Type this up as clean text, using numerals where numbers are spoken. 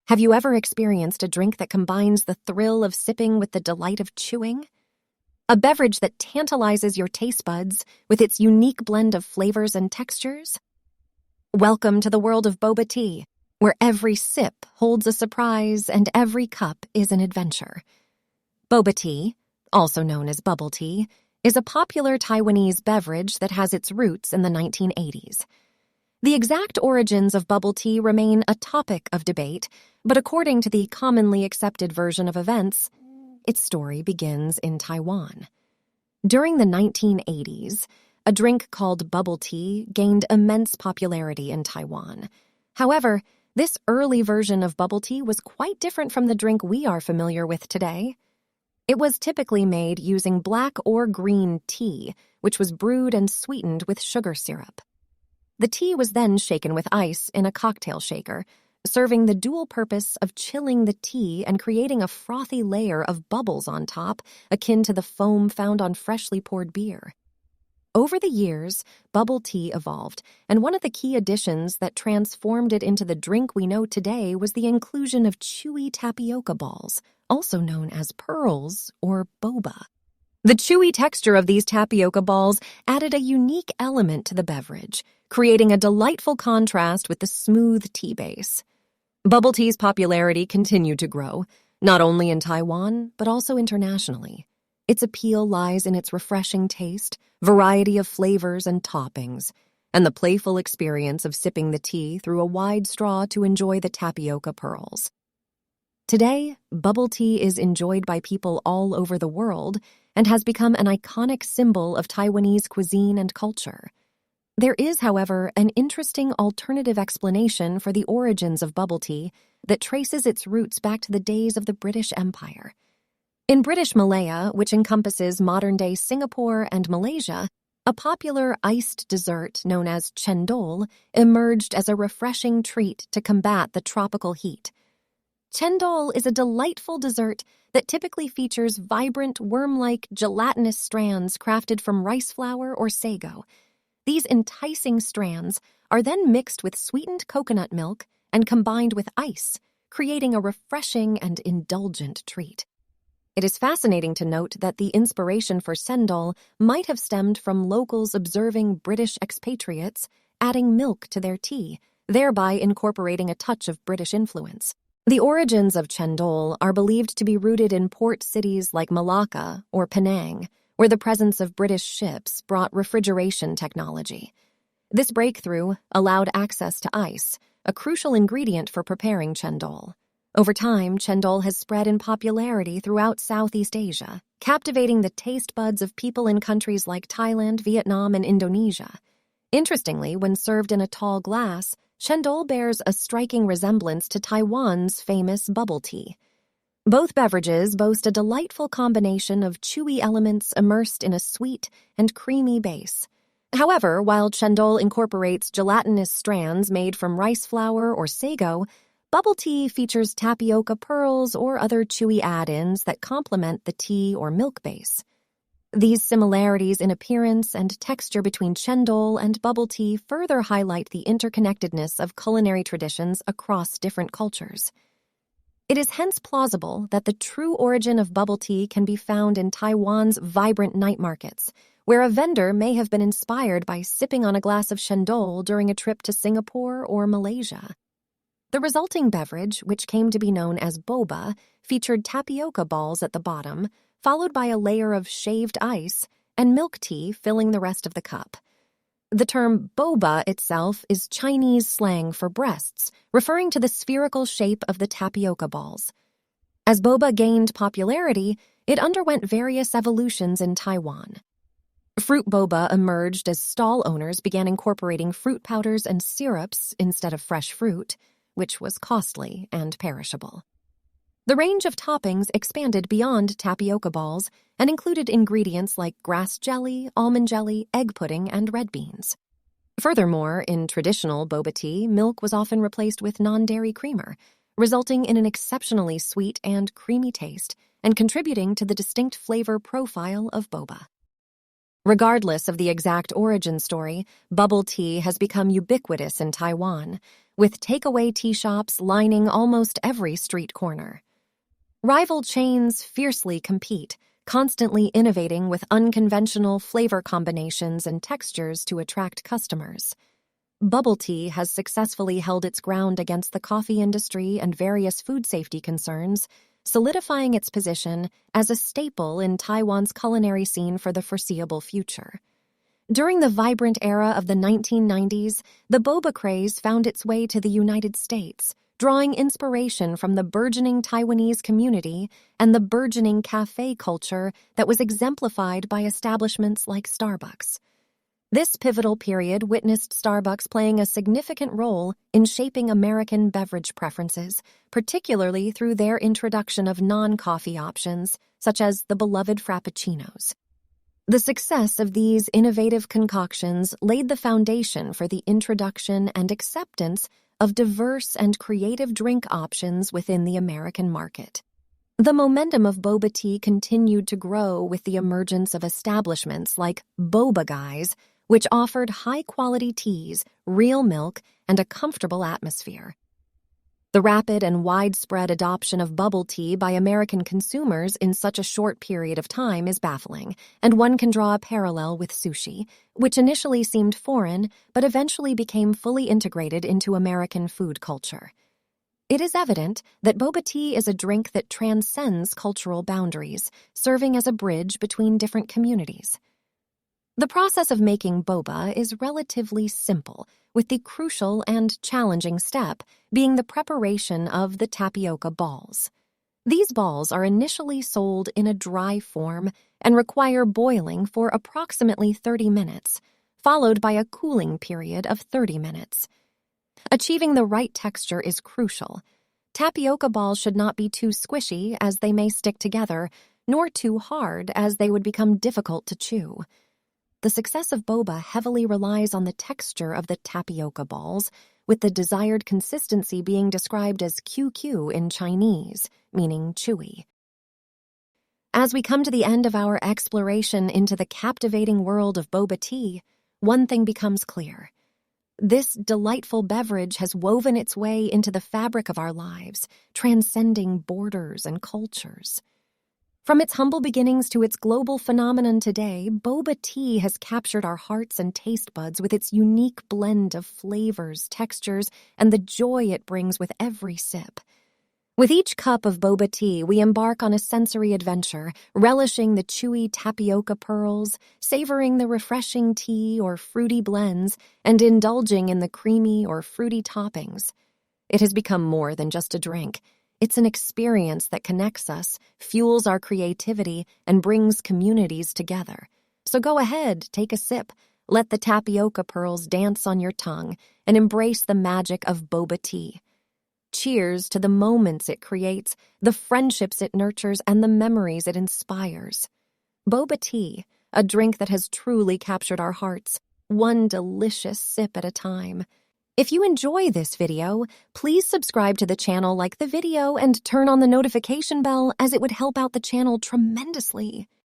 Have you ever experienced a drink that combines the thrill of sipping with the delight of chewing? A beverage that tantalizes your taste buds with its unique blend of flavors and textures? Welcome to the world of Boba Tea, where every sip holds a surprise and every cup is an adventure. Boba Tea, also known as bubble tea, is a popular Taiwanese beverage that has its roots in the 1980s. The exact origins of bubble tea remain a topic of debate, but according to the commonly accepted version of events, its story begins in Taiwan. During the 1980s, a drink called bubble tea gained immense popularity in Taiwan. However, this early version of bubble tea was quite different from the drink we are familiar with today. It was typically made using black or green tea, which was brewed and sweetened with sugar syrup. The tea was then shaken with ice in a cocktail shaker, serving the dual purpose of chilling the tea and creating a frothy layer of bubbles on top, akin to the foam found on freshly poured beer. Over the years, bubble tea evolved, and one of the key additions that transformed it into the drink we know today was the inclusion of chewy tapioca balls, also known as pearls or boba. The chewy texture of these tapioca balls added a unique element to the beverage, creating a delightful contrast with the smooth tea base. Bubble tea's popularity continued to grow, not only in Taiwan, but also internationally. Its appeal lies in its refreshing taste, variety of flavors and toppings, and the playful experience of sipping the tea through a wide straw to enjoy the tapioca pearls. Today, bubble tea is enjoyed by people all over the world and has become an iconic symbol of Taiwanese cuisine and culture. There is, however, an interesting alternative explanation for the origins of bubble tea that traces its roots back to the days of the British Empire. In British Malaya, which encompasses modern-day Singapore and Malaysia, a popular iced dessert known as CENDOL emerged as a refreshing treat to combat the tropical heat. CENDOL is a delightful dessert that typically features vibrant, worm-like, gelatinous strands crafted from rice flour or sago. These enticing strands are then mixed with sweetened coconut milk and combined with ice, creating a refreshing and indulgent treat. It is fascinating to note that the inspiration for CENDOL might have stemmed from locals observing British expatriates adding milk to their tea, thereby incorporating a touch of British influence. The origins of CENDOL are believed to be rooted in port cities like Malacca or Penang, where the presence of British ships brought refrigeration technology. This breakthrough allowed access to ice, a crucial ingredient for preparing CENDOL. Over time, CENDOL has spread in popularity throughout Southeast Asia, captivating the taste buds of people in countries like Thailand, Vietnam, and Indonesia. Interestingly, when served in a tall glass, CENDOL bears a striking resemblance to Taiwan's famous bubble tea. Both beverages boast a delightful combination of chewy elements immersed in a sweet and creamy base. However, while CENDOL incorporates gelatinous strands made from rice flour or sago, bubble tea features tapioca pearls or other chewy add-ins that complement the tea or milk base. These similarities in appearance and texture between CENDOL and bubble tea further highlight the interconnectedness of culinary traditions across different cultures. It is hence plausible that the true origin of bubble tea can be found in Taiwan's vibrant night markets, where a vendor may have been inspired by sipping on a glass of CENDOL during a trip to Singapore or Malaysia. The resulting beverage, which came to be known as boba, featured tapioca balls at the bottom, followed by a layer of shaved ice and milk tea filling the rest of the cup. The term boba itself is Chinese slang for breasts, referring to the spherical shape of the tapioca balls. As boba gained popularity, it underwent various evolutions in Taiwan. Fruit boba emerged as stall owners began incorporating fruit powders and syrups instead of fresh fruit, which was costly and perishable. The range of toppings expanded beyond tapioca balls and included ingredients like grass jelly, almond jelly, egg pudding, and red beans. Furthermore, in traditional boba tea, milk was often replaced with non-dairy creamer, resulting in an exceptionally sweet and creamy taste and contributing to the distinct flavor profile of boba. Regardless of the exact origin story, bubble tea has become ubiquitous in Taiwan, with takeaway tea shops lining almost every street corner. Rival chains fiercely compete, constantly innovating with unconventional flavor combinations and textures to attract customers. Bubble tea has successfully held its ground against the coffee industry and various food safety concerns, solidifying its position as a staple in Taiwan's culinary scene for the foreseeable future. During the vibrant era of the 1990s, the boba craze found its way to the United States, drawing inspiration from the burgeoning Taiwanese community and the burgeoning cafe culture that was exemplified by establishments like Starbucks. This pivotal period witnessed Starbucks playing a significant role in shaping American beverage preferences, particularly through their introduction of non-coffee options, such as the beloved Frappuccinos. The success of these innovative concoctions laid the foundation for the introduction and acceptance of diverse and creative drink options within the American market. The momentum of boba tea continued to grow with the emergence of establishments like Boba Guys, which offered high-quality teas, real milk, and a comfortable atmosphere. The rapid and widespread adoption of bubble tea by American consumers in such a short period of time is baffling, and one can draw a parallel with sushi, which initially seemed foreign but eventually became fully integrated into American food culture. It is evident that boba tea is a drink that transcends cultural boundaries, serving as a bridge between different communities. The process of making boba is relatively simple, with the crucial and challenging step being the preparation of the tapioca balls. These balls are initially sold in a dry form and require boiling for approximately 30 minutes, followed by a cooling period of 30 minutes. Achieving the right texture is crucial. Tapioca balls should not be too squishy, as they may stick together, nor too hard, as they would become difficult to chew. The success of boba heavily relies on the texture of the tapioca balls, with the desired consistency being described as QQ in Chinese, meaning chewy. As we come to the end of our exploration into the captivating world of boba tea, one thing becomes clear. This delightful beverage has woven its way into the fabric of our lives, transcending borders and cultures. From its humble beginnings to its global phenomenon today, boba tea has captured our hearts and taste buds with its unique blend of flavors, textures, and the joy it brings with every sip. With each cup of boba tea, we embark on a sensory adventure, relishing the chewy tapioca pearls, savoring the refreshing tea or fruity blends, and indulging in the creamy or fruity toppings. It has become more than just a drink. It's an experience that connects us, fuels our creativity, and brings communities together. So go ahead, take a sip, let the tapioca pearls dance on your tongue, and embrace the magic of boba tea. Cheers to the moments it creates, the friendships it nurtures, and the memories it inspires. Boba tea, a drink that has truly captured our hearts, one delicious sip at a time. If you enjoy this video, please subscribe to the channel, like the video, and turn on the notification bell, as it would help out the channel tremendously.